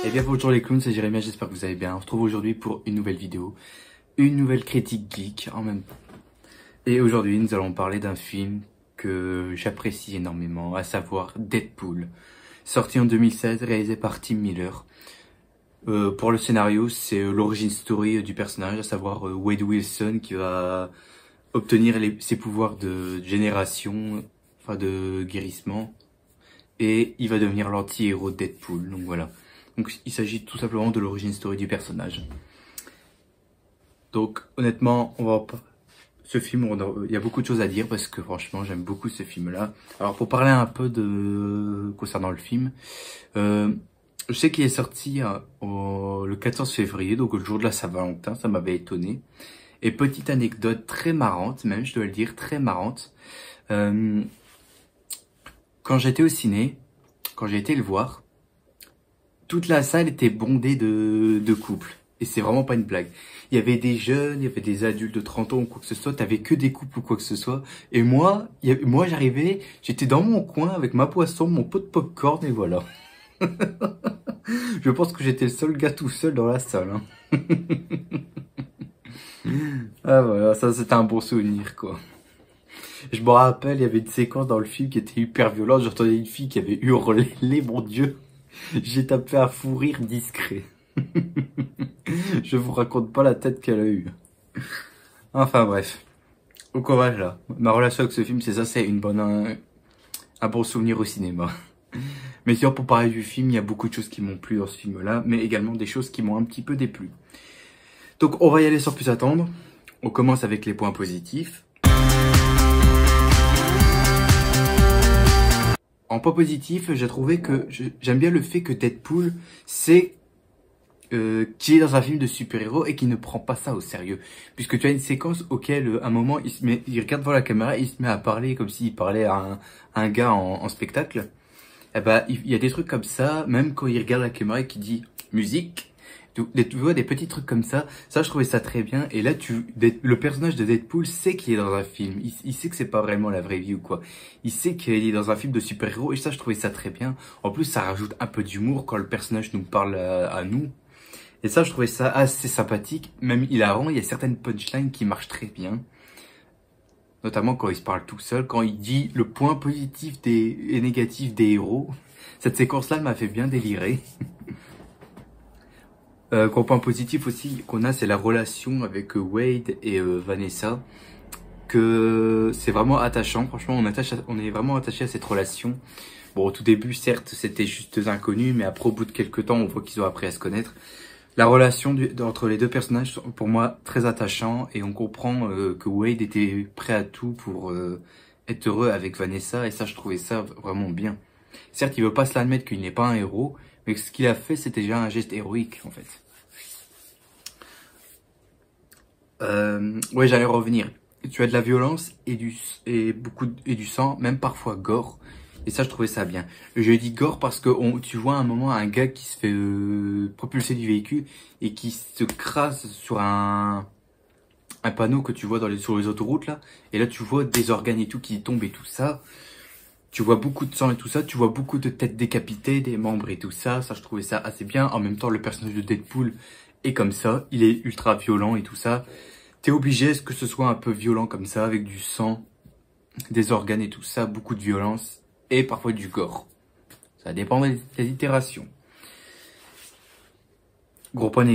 Et bien bonjour les clowns, c'est Jérémy, j'espère que vous allez bien. On se retrouve aujourd'hui pour une nouvelle vidéo, une nouvelle critique geek en même temps. Et aujourd'hui nous allons parler d'un film que j'apprécie énormément, à savoir Deadpool. Sorti en 2016, réalisé par Tim Miller. Pour le scénario, c'est l'origin story du personnage, à savoir Wade Wilson qui va obtenir ses pouvoirs de génération, enfin de guérissement. Et il va devenir l'anti-héros de Deadpool, donc voilà. Donc il s'agit tout simplement de l'origin story du personnage. Donc honnêtement, ce film, il y a beaucoup de choses à dire parce que franchement j'aime beaucoup ce film-là. Alors pour parler un peu concernant le film, je sais qu'il est sorti le 14 février, donc le jour de la Saint-Valentin, ça m'avait étonné. Et petite anecdote très marrante, même je dois le dire, très marrante. Quand j'étais au ciné, quand j'ai été le voir, toute la salle était bondée de couples. Et c'est vraiment pas une blague. Il y avait des jeunes, il y avait des adultes de 30 ans ou quoi que ce soit. T'avais que des couples ou quoi que ce soit. Et moi j'arrivais, j'étais dans mon coin avec ma poisson, mon pot de popcorn et voilà. Je pense que j'étais le seul gars tout seul dans la salle. Hein. Ah voilà, ça c'était un bon souvenir quoi. Je me rappelle, il y avait une séquence dans le film qui était hyper violente. J'entendais une fille qui avait hurlé, mon Dieu. J'ai tapé un fou rire discret. Je vous raconte pas la tête qu'elle a eue. Enfin bref. Au courage là. Ma relation avec ce film, c'est ça, c'est un bon souvenir au cinéma. Mais sinon, pour parler du film, il y a beaucoup de choses qui m'ont plu dans ce film-là, mais également des choses qui m'ont un petit peu déplu. Donc on va y aller sans plus attendre. On commence avec les points positifs. En point positif, j'ai trouvé que j'aime bien le fait que Deadpool, c'est qui est dans un film de super-héros et qui ne prend pas ça au sérieux. Puisque tu as une séquence auquel, à un moment, il regarde devant la caméra et il se met à parler comme s'il parlait à un gars en spectacle. Eh ben, il y a des trucs comme ça, même quand il regarde la caméra et qu'il dit musique. Tu vois des petits trucs comme ça, je trouvais ça très bien. Et là, le personnage de Deadpool sait qu'il est dans un film. Il sait que c'est pas vraiment la vraie vie ou quoi. Il sait qu'il est dans un film de super-héros et ça, je trouvais ça très bien. En plus, ça rajoute un peu d'humour quand le personnage nous parle à nous. Et ça, je trouvais ça assez sympathique. Même hilarant, il y a certaines punchlines qui marchent très bien. Notamment quand il se parle tout seul, quand il dit le point positif et négatif des héros. Cette séquence-là m'a fait bien délirer. Comme point positif aussi qu'on a, c'est la relation avec Wade et Vanessa, que c'est vraiment attachant. Franchement, on est vraiment attaché à cette relation. Bon, au tout début, certes, c'était juste des inconnus, mais après, au bout de quelques temps, on voit qu'ils ont appris à se connaître. La relation entre les deux personnages, pour moi, très attachant, et on comprend que Wade était prêt à tout pour être heureux avec Vanessa, et ça, je trouvais ça vraiment bien. Certes, il veut pas se l'admettre qu'il n'est pas un héros, mais ce qu'il a fait, c'était déjà un geste héroïque, en fait. Ouais, j'allais revenir. Tu as de la violence et du sang, même parfois gore. Et ça, je trouvais ça bien. Je dis gore parce que tu vois à un moment un gars qui se fait propulser du véhicule et qui se crase sur un panneau que tu vois sur les autoroutes là. Et là, tu vois des organes et tout qui tombent et tout ça. Tu vois beaucoup de sang et tout ça, tu vois beaucoup de têtes décapitées, des membres et tout ça. Ça, je trouvais ça assez bien. En même temps, le personnage de Deadpool est comme ça. Il est ultra violent et tout ça. T'es obligé que ce soit un peu violent comme ça, avec du sang, des organes et tout ça, beaucoup de violence et parfois du gore. Ça dépend des itérations. Gros point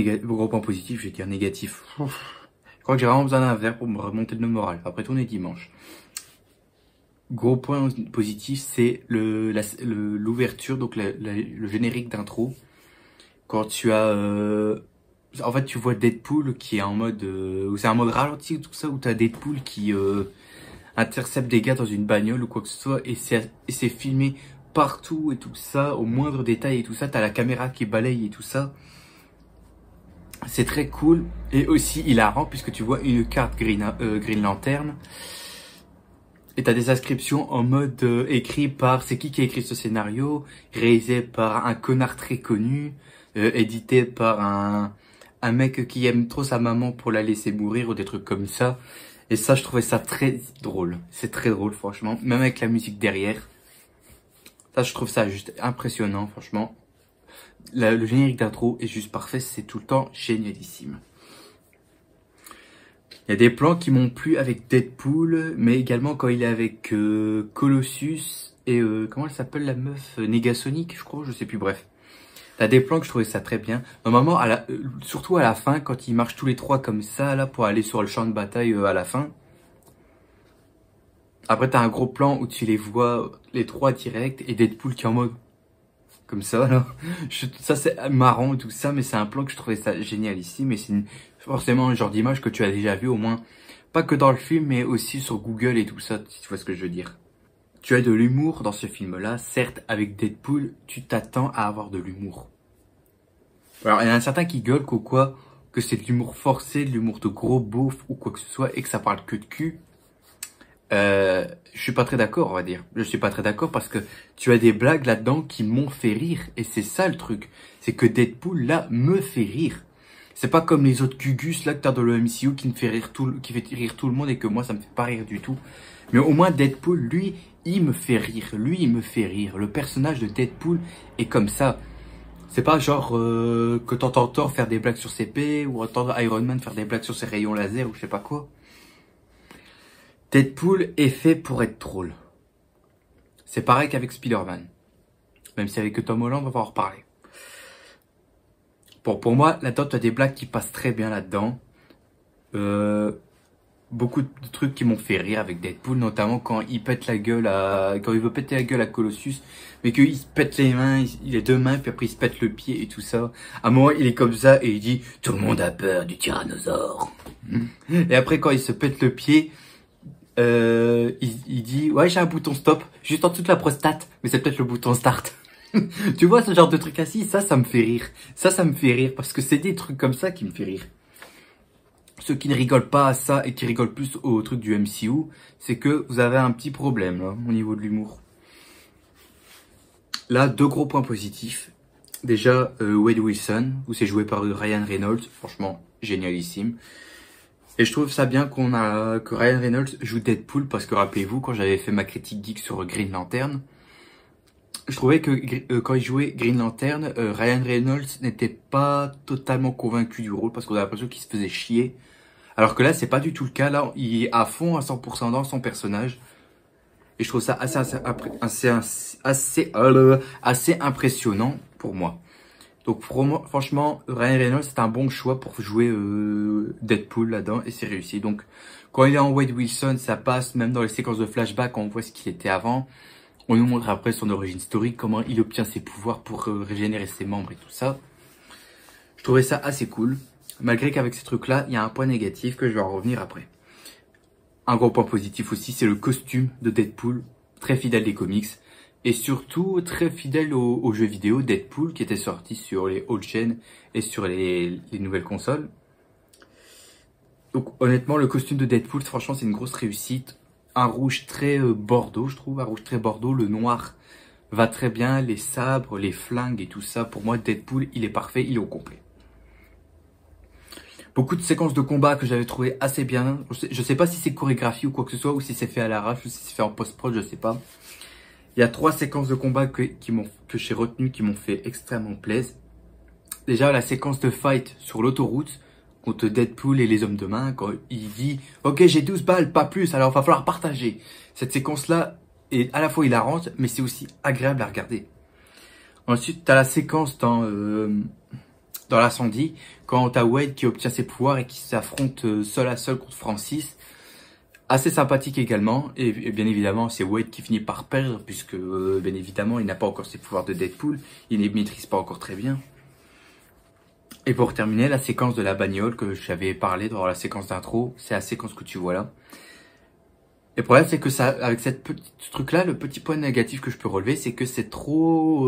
positif, je vais dire négatif. Je crois que j'ai vraiment besoin d'un verre pour me remonter le moral. Après tout, on est dimanche. Gros point positif, c'est l'ouverture, donc le générique d'intro. Quand tu as... en fait, tu vois Deadpool qui est en mode... c'est un mode ralenti, tout ça, où tu as Deadpool qui intercepte des gars dans une bagnole ou quoi que ce soit. Et c'est filmé partout et tout ça, au moindre détail et tout ça. Tu as la caméra qui balaye et tout ça. C'est très cool. Et aussi hilarant, puisque tu vois une carte Green Lantern. Et t'as des inscriptions en mode écrit par... C'est qui a écrit ce scénario? Réalisé par un connard très connu. Édité par un mec qui aime trop sa maman pour la laisser mourir ou des trucs comme ça. Et ça, je trouvais ça très drôle. C'est très drôle, franchement. Même avec la musique derrière. Ça, je trouve ça juste impressionnant, franchement. Le générique d'intro est juste parfait. C'est tout le temps génialissime. Il y a des plans qui m'ont plu avec Deadpool, mais également quand il est avec Colossus et comment elle s'appelle la meuf, Negasonic, je crois, je sais plus, bref. T'as des plans que je trouvais ça très bien. Normalement, surtout à la fin, quand ils marchent tous les trois comme ça, là, pour aller sur le champ de bataille à la fin. Après, t'as un gros plan où tu les vois, les trois direct, et Deadpool qui est en mode comme ça, là. Ça, c'est marrant, tout ça, mais c'est un plan que je trouvais ça génial ici. Mais c'est forcément un genre d'image que tu as déjà vu, au moins, pas que dans le film, mais aussi sur Google et tout ça, si tu vois ce que je veux dire. Tu as de l'humour dans ce film-là. Certes, avec Deadpool, tu t'attends à avoir de l'humour. Alors, il y en a certains qui gueulent quoi, que c'est de l'humour forcé, de l'humour de gros beauf ou quoi que ce soit, et que ça parle que de cul. Je suis pas très d'accord, on va dire. Je suis pas très d'accord parce que tu as des blagues là-dedans qui m'ont fait rire. Et c'est ça le truc. C'est que Deadpool, là, me fait rire. C'est pas comme les autres Gugus, là, que t'as dans le MCU qui fait rire tout le monde et que moi, ça me fait pas rire du tout. Mais au moins, Deadpool, lui, il me fait rire. Lui, il me fait rire. Le personnage de Deadpool est comme ça. C'est pas genre que t'entends Thor faire des blagues sur ses épées ou entendre Iron Man faire des blagues sur ses rayons laser ou je sais pas quoi. Deadpool est fait pour être drôle. C'est pareil qu'avec Spider-Man. Même si avec Tom Holland, on va en reparler. Pour moi, là-dedans, tu as des blagues qui passent très bien là-dedans. Beaucoup de trucs qui m'ont fait rire avec Deadpool, notamment quand il pète la gueule quand il veut péter la gueule à Colossus, mais qu'il se pète les mains, il a deux mains, puis après il se pète le pied et tout ça. À un moment, il est comme ça et il dit « Tout le monde a peur du tyrannosaure ». Et après, quand il se pète le pied, il dit ouais, j'ai un bouton stop juste en dessous de la prostate, mais c'est peut-être le bouton start. Tu vois ce genre de truc assis, ça me fait rire. Ça me fait rire parce que c'est des trucs comme ça qui me fait rire. Ceux qui ne rigolent pas à ça et qui rigolent plus au truc du MCU, c'est que vous avez un petit problème là au niveau de l'humour. Là, deux gros points positifs. Déjà, Wade Wilson, où c'est joué par Ryan Reynolds, franchement génialissime. Et je trouve ça bien que Ryan Reynolds joue Deadpool parce que rappelez-vous, quand j'avais fait ma critique geek sur Green Lantern, je trouvais que quand il jouait Green Lantern, Ryan Reynolds n'était pas totalement convaincu du rôle parce qu'on a l'impression qu'il se faisait chier. Alors que là, c'est pas du tout le cas. Là, il est à fond, à 100% dans son personnage. Et je trouve ça assez impressionnant pour moi. Donc franchement, Ryan Reynolds, c'est un bon choix pour jouer Deadpool là-dedans et c'est réussi. Donc quand il est en Wade Wilson, ça passe, même dans les séquences de flashback, on voit ce qu'il était avant. On nous montre après son origine historique, comment il obtient ses pouvoirs pour régénérer ses membres et tout ça. Je trouvais ça assez cool. Malgré qu'avec ces trucs-là, il y a un point négatif que je vais en revenir après. Un gros point positif aussi, c'est le costume de Deadpool, très fidèle des comics. Et surtout, très fidèle aux jeux vidéo Deadpool qui était sorti sur les old-gen et sur les nouvelles consoles. Donc honnêtement, le costume de Deadpool, franchement, c'est une grosse réussite. Un rouge très bordeaux, je trouve. Un rouge très bordeaux. Le noir va très bien. Les sabres, les flingues et tout ça. Pour moi, Deadpool, il est parfait. Il est au complet. Beaucoup de séquences de combat que j'avais trouvé assez bien. Je sais pas si c'est chorégraphie ou quoi que ce soit. Ou si c'est fait à l'arrache. Ou si c'est fait en post-prod, je sais pas. Il y a 3 séquences de combat que j'ai retenues qui m'ont fait extrêmement plaisir. Déjà, la séquence de fight sur l'autoroute contre Deadpool et les hommes de main, quand il dit « Ok, j'ai 12 balles, pas plus, alors il va falloir partager ». Cette séquence-là est à la fois hilarante, mais c'est aussi agréable à regarder. Ensuite, tu as la séquence dans l'incendie, quand tu as Wade qui obtient ses pouvoirs et qui s'affronte seul à seul contre Francis. Assez sympathique également, et bien évidemment c'est Wade qui finit par perdre, puisque bien évidemment il n'a pas encore ses pouvoirs de Deadpool, il ne les maîtrise pas encore très bien. Et pour terminer, la séquence de la bagnole que j'avais parlé dans la séquence d'intro, c'est la séquence que tu vois là. Et le problème c'est que ça, avec ce truc là, le petit point négatif que je peux relever, c'est que c'est trop...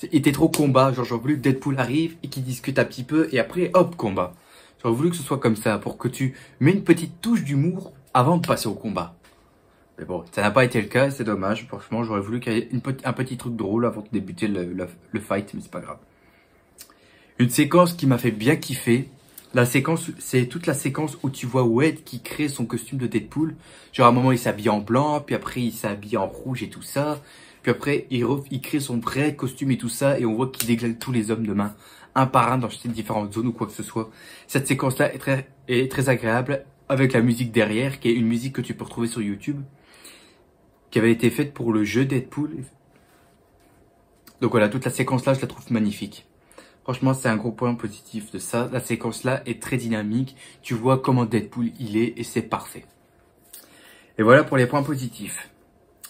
il était trop combat, genre j'aurais voulu que Deadpool arrive et qu'il discute un petit peu, et après hop, combat. J'aurais voulu que ce soit comme ça, pour que tu mets une petite touche d'humour avant de passer au combat. Mais bon, ça n'a pas été le cas, c'est dommage. Franchement, j'aurais voulu qu'il y ait un petit truc drôle avant de débuter le fight, mais c'est pas grave. Une séquence qui m'a fait bien kiffer, La séquence, c'est toute la séquence où tu vois Wade qui crée son costume de Deadpool. Genre à un moment il s'habille en blanc, puis après il s'habille en rouge et tout ça. Puis après il crée son vrai costume et tout ça, et on voit qu'il déglingue tous les hommes de main, un par un dans ces différentes zones ou quoi que ce soit. Cette séquence-là est très agréable, avec la musique derrière, qui est une musique que tu peux retrouver sur YouTube, qui avait été faite pour le jeu Deadpool. Donc voilà, toute la séquence-là, je la trouve magnifique. Franchement, c'est un gros point positif de ça. La séquence-là est très dynamique. Tu vois comment Deadpool il est et c'est parfait. Et voilà pour les points positifs.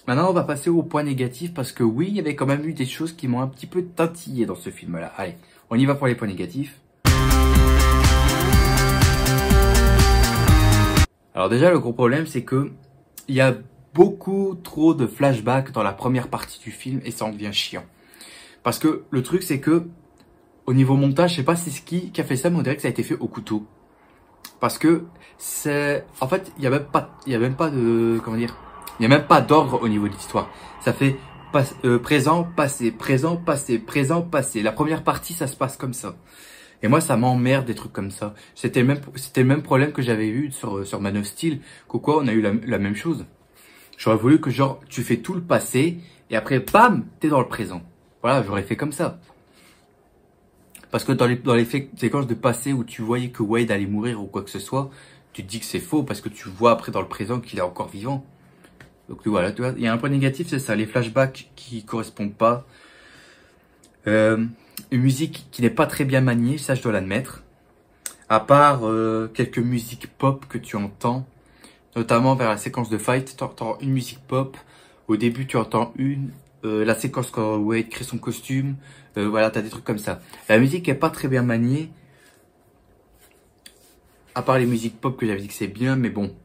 Maintenant, on va passer aux points négatifs parce que oui, il y avait quand même eu des choses qui m'ont un petit peu titillé dans ce film-là. Allez, on y va pour les points négatifs. Alors déjà, le gros problème, c'est que il y a beaucoup trop de flashbacks dans la première partie du film et ça en devient chiant. Parce que le truc, c'est que au niveau montage, je sais pas si c'est qui a fait ça, mais on dirait que ça a été fait au couteau. Parce que c'est, en fait, il y a même pas de, comment dire, il y a même pas d'ordre au niveau de l'histoire. Ça fait présent, passé, présent, passé, présent, passé. La première partie, ça se passe comme ça. Et moi, ça m'emmerde des trucs comme ça. C'était le même problème que j'avais eu sur Man of Steel. Quoi, on a eu la même chose. J'aurais voulu que genre, tu fais tout le passé, et après, bam, t'es dans le présent. Voilà, j'aurais fait comme ça. Parce que dans les séquences de passé où tu voyais que Wade allait mourir ou quoi que ce soit, tu te dis que c'est faux parce que tu vois après dans le présent qu'il est encore vivant. Donc voilà, tu vois, il y a un point négatif, c'est ça, les flashbacks qui correspondent pas. Une musique qui n'est pas très bien maniée, ça je dois l'admettre. À part quelques musiques pop que tu entends, notamment vers la séquence de fight, tu entends une musique pop. Au début, tu entends la séquence quand Wade crée son costume. Voilà, t'as des trucs comme ça. La musique est pas très bien maniée. À part les musiques pop que j'avais dit que c'est bien, mais bon.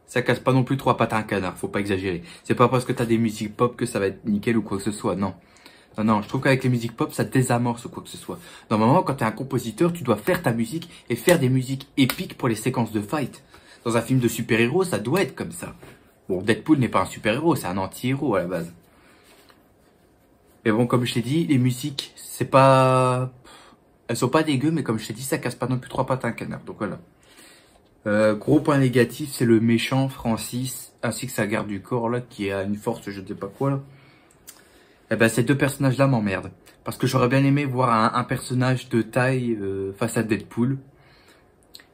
Ça casse pas non plus trois pattes à un canard, faut pas exagérer. C'est pas parce que t'as des musiques pop que ça va être nickel ou quoi que ce soit, non. Non, je trouve qu'avec les musiques pop, ça désamorce ou quoi que ce soit. Normalement, quand t'es un compositeur, tu dois faire ta musique et faire des musiques épiques pour les séquences de fight. Dans un film de super-héros, ça doit être comme ça. Bon, Deadpool n'est pas un super-héros, c'est un anti-héros à la base. Mais bon, comme je t'ai dit, les musiques, c'est pas... Elles sont pas dégueu, mais comme je t'ai dit, ça casse pas non plus trois pattes à un canard. Donc voilà. Gros point négatif, c'est le méchant Francis, ainsi que sa garde du corps, là, qui a une force, je ne sais pas quoi, là. Eh ben, ces deux personnages-là m'emmerdent. Parce que j'aurais bien aimé voir un personnage de taille face à Deadpool.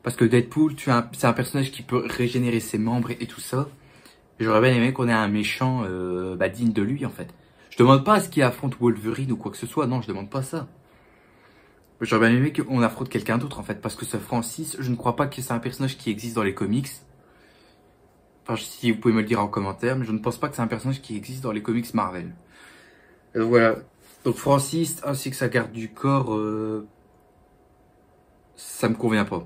Parce que Deadpool, c'est un personnage qui peut régénérer ses membres et tout ça. J'aurais bien aimé qu'on ait un méchant digne de lui, en fait. Je demande pas à ce qu'il affronte Wolverine ou quoi que ce soit. Non, je demande pas ça. J'aurais bien aimé qu'on affronte quelqu'un d'autre, en fait. Parce que ce Francis, je ne crois pas que c'est un personnage qui existe dans les comics. Enfin, si vous pouvez me le dire en commentaire. Mais je ne pense pas que c'est un personnage qui existe dans les comics Marvel. Voilà. Donc Francis, ainsi que sa garde du corps, ça me convient pas.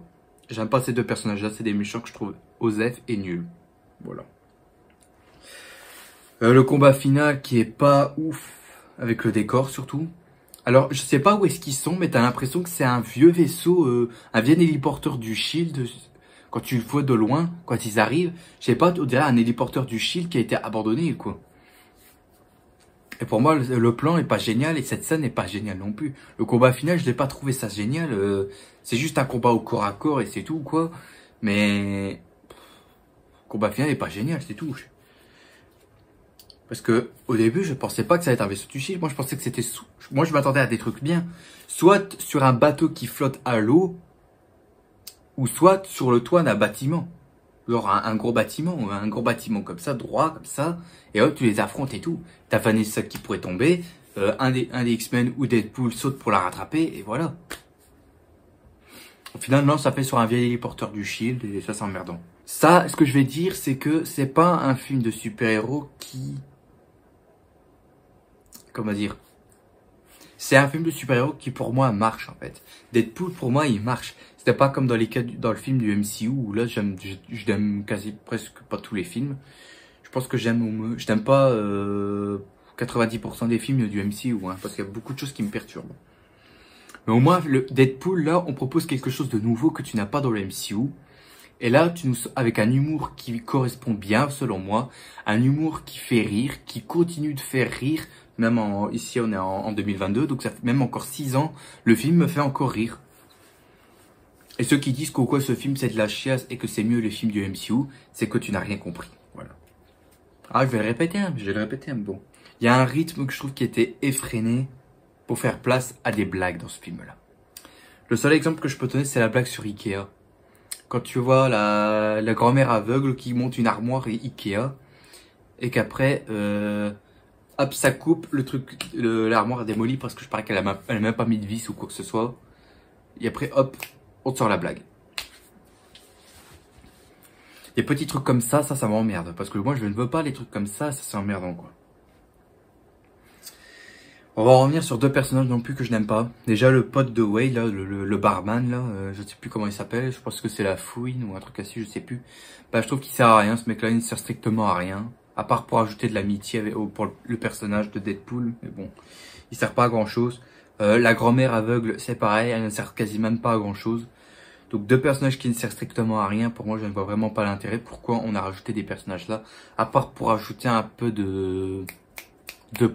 J'aime pas ces deux personnages-là. C'est des méchants que je trouve osef et nuls. Voilà. Le combat final qui est pas ouf, avec le décor surtout. Alors, je sais pas où est-ce qu'ils sont, mais t'as l'impression que c'est un vieux vaisseau, un vieil héliporteur du Shield. Quand tu le vois de loin, quand ils arrivent, je sais pas, on dirait un héliporteur du Shield qui a été abandonné, quoi. Et pour moi, le plan est pas génial et cette scène n'est pas géniale non plus. Le combat final, je n'ai pas trouvé ça génial. C'est juste un combat au corps à corps et c'est tout, quoi. Mais le combat final n'est pas génial, c'est tout. Parce que au début, je pensais pas que ça allait être un vaisseau du Shield. Moi, je pensais que c'était moi, je m'attendais à des trucs bien. Soit sur un bateau qui flotte à l'eau, ou soit sur le toit d'un bâtiment. Genre un gros bâtiment comme ça, droit, comme ça. Et hop, tu les affrontes et tout. T'as Vanessa qui pourrait tomber. Un des X-Men ou Deadpool saute pour la rattraper. Et voilà. Au final, non, ça fait sur un vieil héliporteur du Shield. Et ça, c'est emmerdant. Ça, ce que je vais dire, c'est que c'est pas un film de super-héros qui... Comment dire? C'est un film de super-héros qui, pour moi, marche, en fait. Deadpool, pour moi, il marche. C'était pas comme dans le film du MCU, où là, j'aime quasi presque pas tous les films. Je pense que j'aime pas 90% des films du MCU, hein, parce qu'il y a beaucoup de choses qui me perturbent. Mais au moins, le Deadpool, là, on propose quelque chose de nouveau que tu n'as pas dans le MCU. Et là, avec un humour qui correspond bien, selon moi, un humour qui fait rire, qui continue de faire rire, même ici on est en 2022, donc ça fait même encore 6 ans, le film me fait encore rire. Et ceux qui disent qu'au quoi ce film c'est de la chiasse et que c'est mieux les films du MCU, c'est que tu n'as rien compris. Voilà. Ah, je vais le répéter, hein, mais bon. Il y a un rythme que je trouve qui était effréné pour faire place à des blagues dans ce film-là. Le seul exemple que je peux donner, c'est la blague sur Ikea. Quand tu vois la grand-mère aveugle qui monte une armoire Ikea, et qu'après, hop, ça coupe, l'armoire est démolie parce que je parie qu'elle a même pas mis de vis ou quoi que ce soit. Et après, hop, on te sort la blague. Des petits trucs comme ça m'emmerde. Parce que moi, je ne veux pas les trucs comme ça c'est emmerdant, quoi. On va revenir sur deux personnages non plus que je n'aime pas. Déjà, le pote de Wade, là, le barman, là, je sais plus comment il s'appelle. Je pense que c'est la fouine ou un truc ainsi, je sais plus. Bah, je trouve qu'il sert à rien, ce mec-là, il ne sert strictement à rien. À part pour ajouter de l'amitié pour le personnage de Deadpool. Mais bon, il sert pas à grand-chose. La grand-mère aveugle, c'est pareil, elle ne sert quasiment même pas à grand-chose. Donc deux personnages qui ne servent strictement à rien, pour moi je ne vois vraiment pas l'intérêt. Pourquoi on a rajouté des personnages là, à part pour ajouter un peu de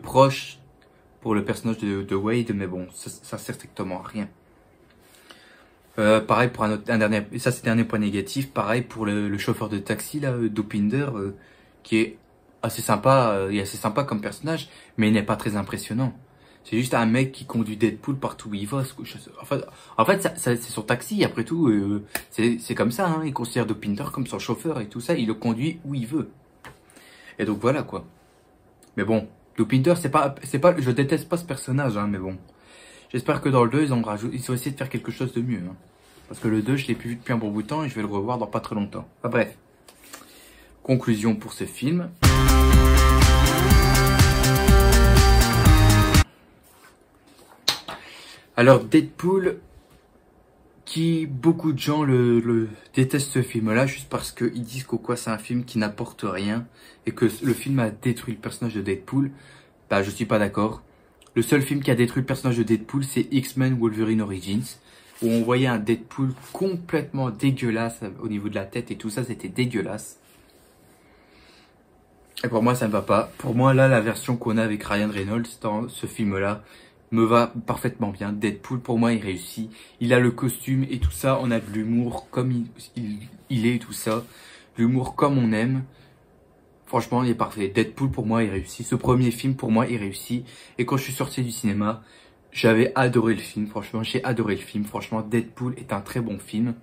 proche pour le personnage de Wade, mais bon, ça sert strictement à rien. Pareil pour un dernier, et ça c'est le dernier point négatif, pareil pour le chauffeur de taxi là, Dopinder, qui est assez sympa, il est assez sympa comme personnage, mais il n'est pas très impressionnant. C'est juste un mec qui conduit Deadpool partout où il va. En fait c'est son taxi, après tout. C'est comme ça, hein. Il considère Dopinder comme son chauffeur et tout ça. Il le conduit où il veut. Et donc voilà, quoi. Mais bon, Dopinder, je déteste pas ce personnage, hein, mais bon. J'espère que dans le 2, ils ont essayé de faire quelque chose de mieux. Hein. Parce que le 2, je l'ai plus vu depuis un bon bout de temps et je vais le revoir dans pas très longtemps. Enfin bref. Conclusion pour ce film. Alors Deadpool, beaucoup de gens le détestent ce film-là juste parce qu'ils disent qu'au quoi c'est un film qui n'apporte rien et que le film a détruit le personnage de Deadpool. Bah je suis pas d'accord. Le seul film qui a détruit le personnage de Deadpool, c'est X-Men Wolverine Origins, où on voyait un Deadpool complètement dégueulasse au niveau de la tête et tout ça, c'était dégueulasse. Et pour moi ça ne va pas. Pour moi là, la version qu'on a avec Ryan Reynolds dans ce film-là me va parfaitement bien. Deadpool, pour moi, il réussit. Il a le costume et tout ça. On a de l'humour comme il est et tout ça. L'humour comme on aime. Franchement, il est parfait. Deadpool, pour moi, il réussit. Ce premier film, pour moi, il réussit. Et quand je suis sorti du cinéma, j'avais adoré le film. Franchement, j'ai adoré le film. Franchement, Deadpool est un très bon film.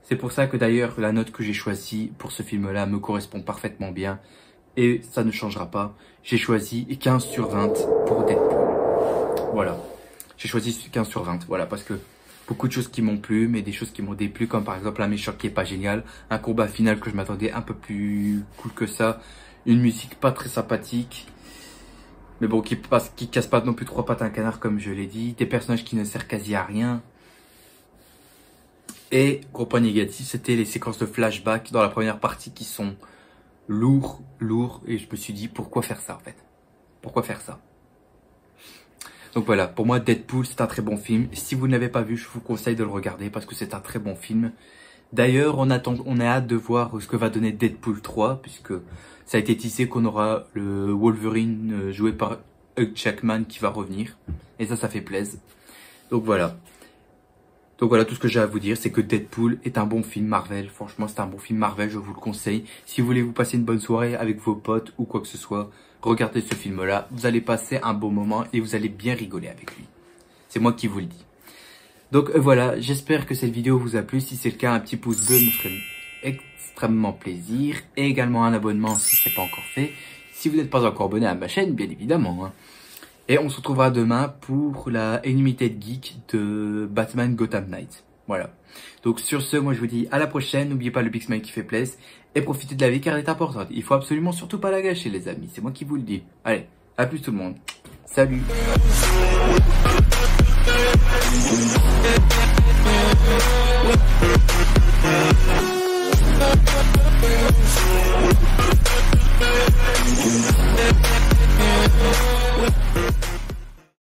C'est pour ça que d'ailleurs, la note que j'ai choisie pour ce film-là me correspond parfaitement bien. Et ça ne changera pas. J'ai choisi 15 sur 20 pour Deadpool. Voilà, j'ai choisi 15 sur 20, voilà, parce que beaucoup de choses qui m'ont plu, mais des choses qui m'ont déplu, comme par exemple un méchant qui est pas génial, un combat final que je m'attendais un peu plus cool que ça, une musique pas très sympathique, mais bon, qui casse pas non plus trois pattes à un canard comme je l'ai dit, des personnages qui ne servent quasi à rien. Et, gros point négatif, c'était les séquences de flashback dans la première partie qui sont lourds, et je me suis dit, pourquoi faire ça en fait? Pourquoi faire ça? Donc voilà, pour moi Deadpool c'est un très bon film. Si vous ne l'avez pas vu, je vous conseille de le regarder parce que c'est un très bon film. D'ailleurs, on a hâte de voir ce que va donner Deadpool 3, puisque ça a été tissé qu'on aura le Wolverine joué par Hugh Jackman qui va revenir. Et ça fait plaisir. Donc voilà. Donc voilà, tout ce que j'ai à vous dire, c'est que Deadpool est un bon film Marvel. Franchement, c'est un bon film Marvel, je vous le conseille. Si vous voulez vous passer une bonne soirée avec vos potes ou quoi que ce soit, regardez ce film-là. Vous allez passer un bon moment et vous allez bien rigoler avec lui. C'est moi qui vous le dis. Donc voilà, j'espère que cette vidéo vous a plu. Si c'est le cas, un petit pouce bleu me ferait extrêmement plaisir. Et également un abonnement si ce n'est pas encore fait. Si vous n'êtes pas encore abonné à ma chaîne, bien évidemment, hein. Et on se retrouvera demain pour la Unlimited Geek de Batman Gotham Knight. Voilà. Donc sur ce, moi je vous dis à la prochaine. N'oubliez pas le Big Smile qui fait plaisir. Et profitez de la vie car elle est importante. Il faut absolument surtout pas la gâcher les amis. C'est moi qui vous le dis. Allez, à plus tout le monde. Salut.